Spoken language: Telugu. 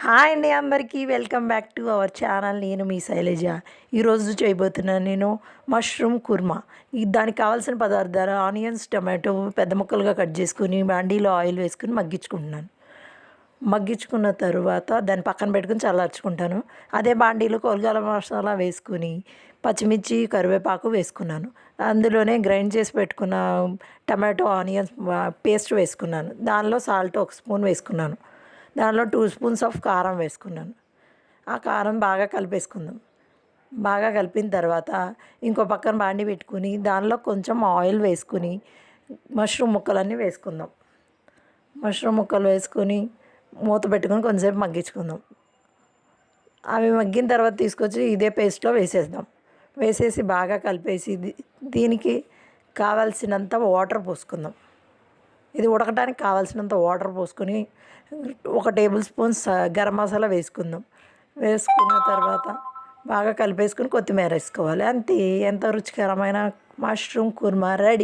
హాయ్ అండి అందరికీ welcome back to our channel. నేను మీ శైలజ. ఈరోజు చేయబోతున్నాను నేను మష్రూమ్ కుర్మా. దానికి కావాల్సిన పదార్థాలు ఆనియన్స్, టమాటో పెద్ద ముక్కలుగా కట్ చేసుకుని బాండీలో ఆయిల్ వేసుకుని మగ్గించుకుంటున్నాను. మగ్గించుకున్న తరువాత దాన్ని పక్కన పెట్టుకుని చల్లార్చుకుంటాను. అదే బాండీలో గరం మసాలా వేసుకుని పచ్చిమిర్చి, కరివేపాకు వేసుకున్నాను. అందులోనే గ్రైండ్ చేసి పెట్టుకున్న టమాటో, ఆనియన్స్ పేస్ట్ వేసుకున్నాను. దానిలో సాల్ట్ 1 స్పూన్ వేసుకున్నాను. దానిలో 2 స్పూన్స్ ఆఫ్ కారం వేసుకున్నాను. ఆ కారం బాగా కలిపేసుకుందాం. బాగా కలిపిన తర్వాత ఇంకో పక్కన బాండీ పెట్టుకుని దానిలో కొంచెం ఆయిల్ వేసుకుని మష్రూమ్ ముక్కలన్నీ వేసుకుందాం. మష్రూమ్ ముక్కలు వేసుకొని మూత పెట్టుకొని కొంచెంసేపు మగ్గించుకుందాం. అవి మగ్గిన తర్వాత తీసుకొచ్చి ఇదే పేస్ట్లో వేసేద్దాం. వేసేసి బాగా కలిపేసి దీనికి కావాల్సినంత వాటర్ పోసుకుందాం. ఇది ఉడకడానికి కావాల్సినంత వాటర్ పోసుకొని 1 టేబుల్ స్పూన్ గరం మసాలా వేసుకుందాం. వేసుకున్న తర్వాత బాగా కలిపేసుకుని కొత్తిమీర వేసుకోవాలి. అంతే, ఎంతో రుచికరమైన మష్రూమ్ కుర్మా రెడీ.